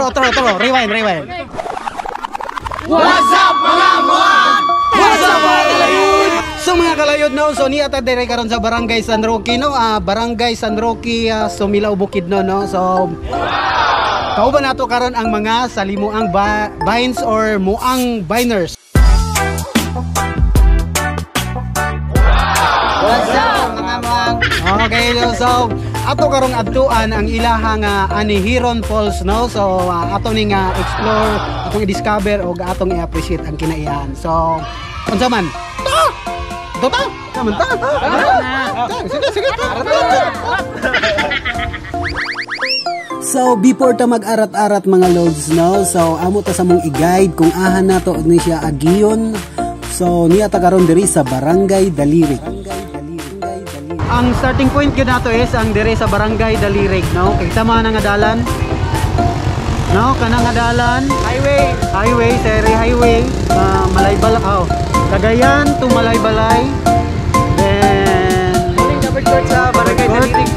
Outro. Rewind. What's up mga muan? What's up mga kalayod? So mga kalayod no, so niya ta dire karon sa Barangay San Roque no, Barangay San Roque, Sumilao Bukidnon no. So kauban nato karon ang mga salimuang vines or muang viners. What's up mga muang? Okay, so ato karong adtuan ang ilahang Anihiron Falls no. So ato ning explore, atong i-discover o atong i-appreciate ang kinaiyahan. So unsa man? Tota? Kaman ta? Sige. So before ta mag-arat-arat mga lods no, so amo ta sa mong i-guide kung ahan nato ni siya agiyon. So niya ta karon diri sa Barangay Dalirig. Ang starting point gyud nato is ang diri sa Barangay Dalirig no. Kay tama na nga dalan. No, kana nga dalan, highway, Seri Highway, Malaybalay, Cagayan to Malaybalay. Then covered court sa Barangay Dalirig.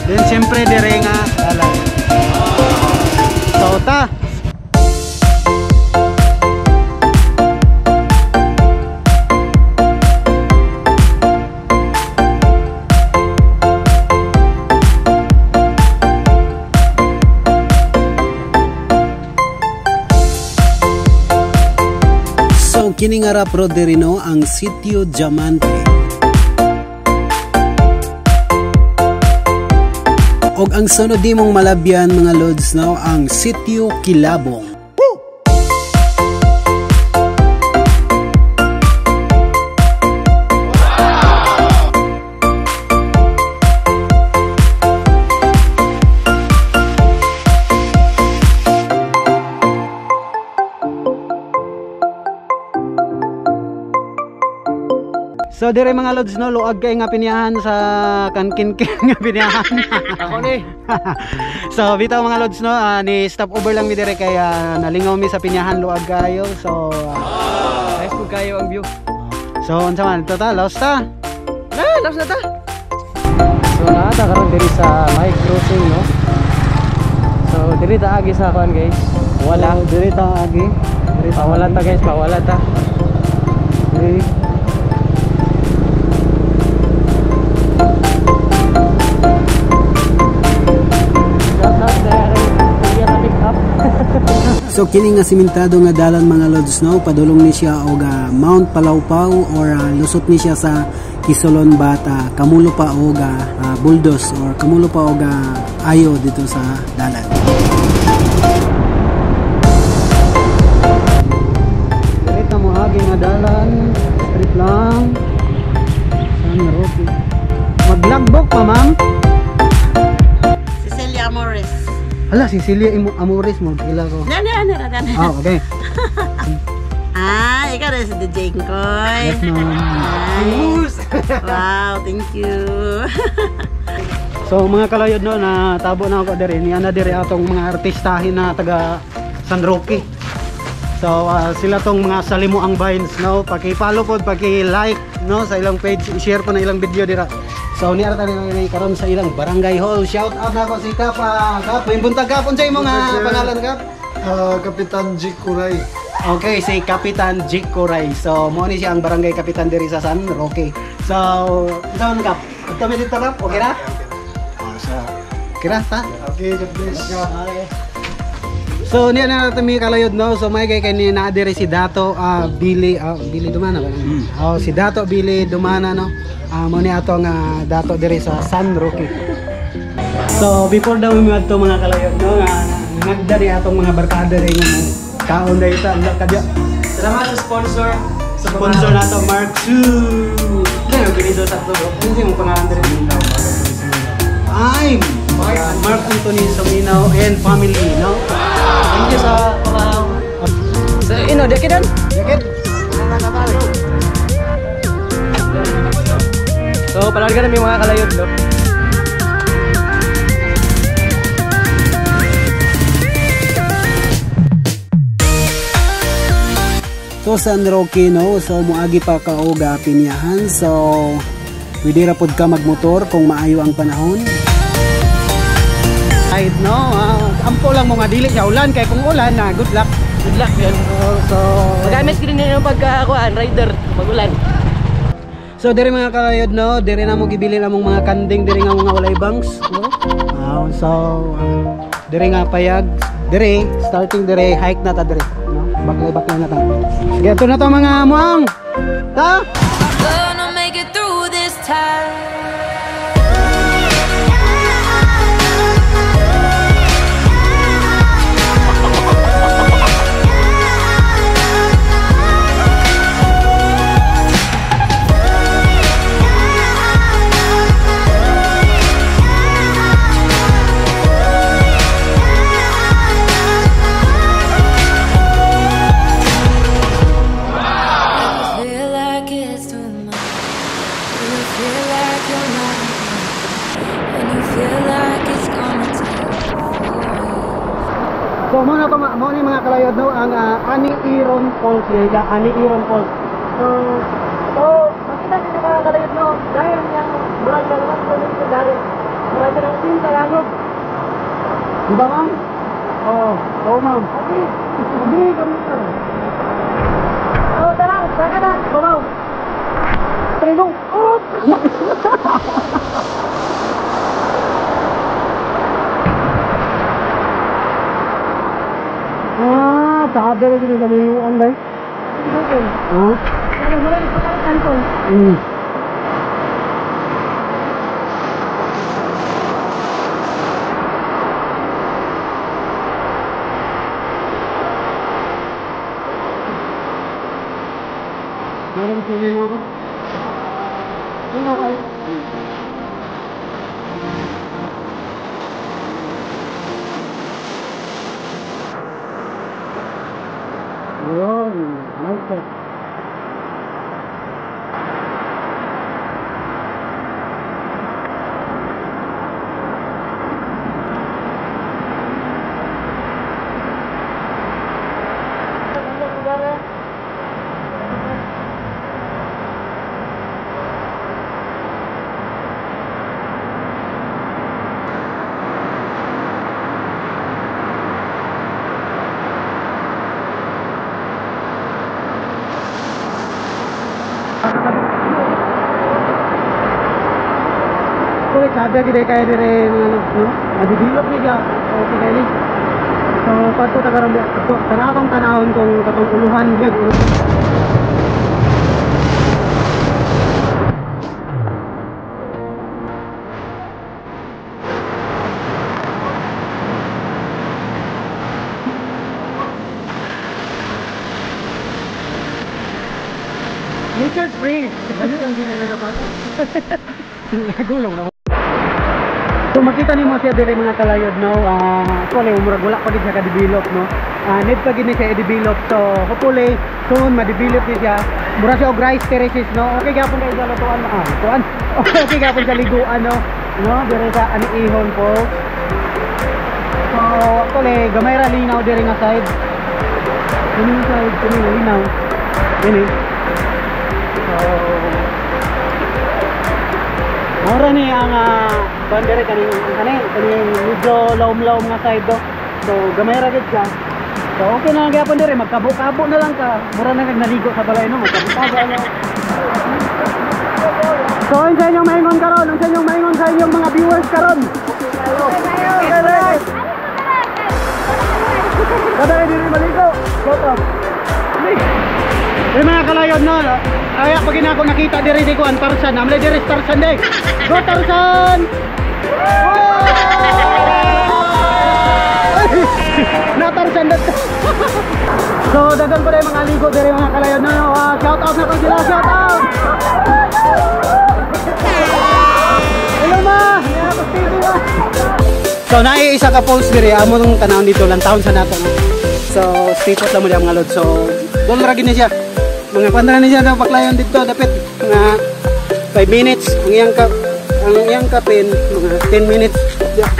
Then siyempre dire nga dalan. So ta. Kini nga rapro diri no ang Sitio Diamante. Og ang sunod di mong malabyan mga lods no ang Sitio Kilabong. So dire mga lods no, luag kay nga piniyahan sa kankin nga piniyahan. Ako ni. So bitaw mga lods no, ni stop over lang mi dire kay nalingaw mi sa piniyahan luag kayo. So Nice po kayo ang view. So unsa man total lost ta? Lost na ta. So naata karon diri sa may crossing no. So diri ta agi sa kuan guys. Wala diri ta agi. Pawala ta guys, pawala ta. Diri. So kini nga simentado nga dalan mga lods no, padulong ni siya og Mount Palawpaw or lusot ni siya sa Kisolon Bata, kamulo pa og Buldos or kamulo pa og ayo dito sa dalan. Direta mo agi nga dalan, straight lang. San Roque. Maglagbok pa ma'am. Cecilia Amores. Hala, Cecilia Amores mo, kila ko. Okay. Ikaw rin si DJ Koy. Yes, ma'am. Wow, thank you. So, mga kalayod no, natabo na ako diri. Niya na diri atong mga artistahin na taga San Roque. So, sila tong mga salimuang vines no. Paki-follow po, paki-like no sa ilang page, i-share po na ilang video dira. So niya ta ni karon sa ilang barangay hall. Shout out na ko si Kap. Kap, may buntag Kap unsay mga pangalan Kap? Kapitan Jik Kuray. Okay, si Kapitan Jik Kuray. So mo ni siya ang barangay kapitan diri sa San Roque. So, down Kap. Kami dito Kap, okay na? Kira ta? Okay, God bless. Okay. So niya na natin may kalayod no. So may kay ni na diri si Dato Billy Dumana ba? Si Dato Billy Dumana no. Mo ni atong dato diri sa San Roque. So before daw mi adto mga kalayod no, nagdari atong mga barkada rin nga kaon dai ta kadya. Salamat sa sponsor. Sa sponsor nato Mark Chu. Dai ginido sa to. Hindi mo pangalan diri daw. Ay, Mark Anthony Suminaw and family no. Thank you sa Diakidan. So, palagi na may mga kalayod, no? So, San Roque, no? So, muagi pa ka og pinyahan. So, pwede ra pod ka magmotor kung maayo ang panahon. Right, no? ampo lang mo nga dili siya ulan kay kung ulan na good luck. Good luck yan. So Magamit ko rin yun yung pagkakuan, rider, magulan. so diri mga kalayod no, diri na mo gibili na mong mga kanding diri nga mga walay bangs no. So diri nga payag, diri starting diri hike na ta diri no. Baklay na ta. Sige ato na to mga muang. Ta. Gonna make it through this time. So mo na to mo ni mga kalayod no ang Ani Iron Falls nila, Ani Iron Falls. So makita niyo mga kalayod no, dahil yang brand na naman ko dari. Brand ng team Tagalog. Di ba ma'am? Oo ma'am. Okay kami sir. Tara, saka na, babaw. Trinong. Sabi rin dito kami yung online. Meron sila yung ako. Sino kayo? Yun, nice. Sabi gede kaya dire no, madibilog ni ga okay kay ni. So pato tagarang to tanawang tanawon kung katong uluhan gid. Nature spring. Ano ang ginagawa pa? Nagulong na. So makita niyo mo siya dire mga kalayod no, actually umurag wala pa gid siya ka-develop no. Need pa gid ni siya i-develop, so hopefully soon ma-develop ni siya. Mura siya og rice terraces no. Okay gyapon kay sa lutuan tuan. Okay gyapon sa liguan no. No, dire sa Ani Ihon po. So actually gamay ra linaw dire nga side. Kini side kini linaw. Kini. So ora ni ang bandera kaning medyo laom-laom nga side do. So gamay ra gid siya. So okay na gyapon dire, magkabo-kabo na lang ka. Mura na naligo sa balay no, magkabo-kabo ano. So unsa inyong maingon karon? Unsa inyong maingon sa inyong mga viewers karon? Kada diri maligo. Photo. Mga kalayod no. Ay pag ako nakita diri di ko ang Tarzan, amlay diri Tarzan day. Go Tarzan! Na Tarzan dat. So dagan pa rin mga ligo diri mga kalayod no. Shout out na ko sila, shout out. Hello ma. So naiisa ka post diri amo nung tanawon dito lang taon sa nato no. So stay put lang mo mga lod. So dol ra gid niya. Mga pandra niya na paklayon dito dapat mga 5 minutes ang iyang kapin mga 10 minutes. Yeah.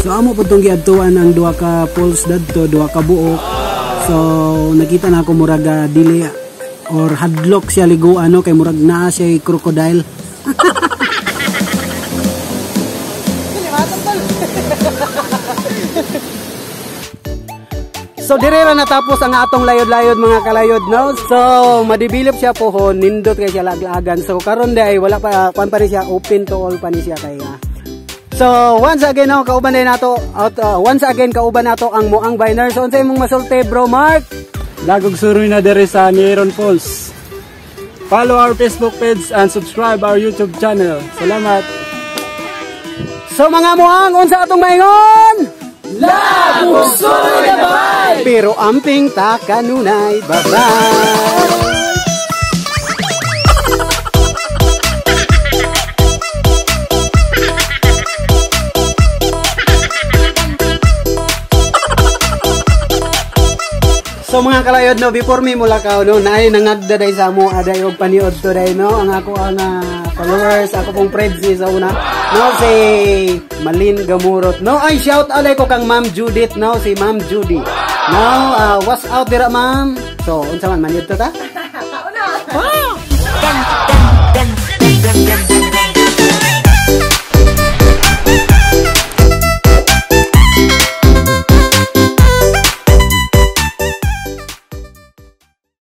So amo amo po itong giadtuan ang duha ka poles dadto, duha ka buok. So nakita na ako murag dili or hadlock siya liguan no kay murag naa siya crocodile. So dire ra natapos ang atong layod-layod mga kalayod no. So madibilip siya pohon, nindot kay siya laglagan. So karon day wala pa kuan pa ni siya, open to all pa ni siya kay So once again no kauban day nato once again kauban nato ang Muang Biner. So unsay imong masulti bro Mark? Dagog suroy na dire sa Nieron Falls. Follow our Facebook page and subscribe our YouTube channel. Salamat. So mga Muang, unsa atong maingon? Lagusoy na bay! Pero amping ta kanunay. Bye-bye! So mga kalayod no, before me mulakaw no, naay nangagda day sa mo aday og paniod today no, ang ako ang followers, ako pong Fredzy sa una. No si Malin Gamurot. No ay shout out ko kang Ma'am Judith no, si Ma'am Judy. No, what's out dira ma'am? So unsa man man yun to ta? Wow!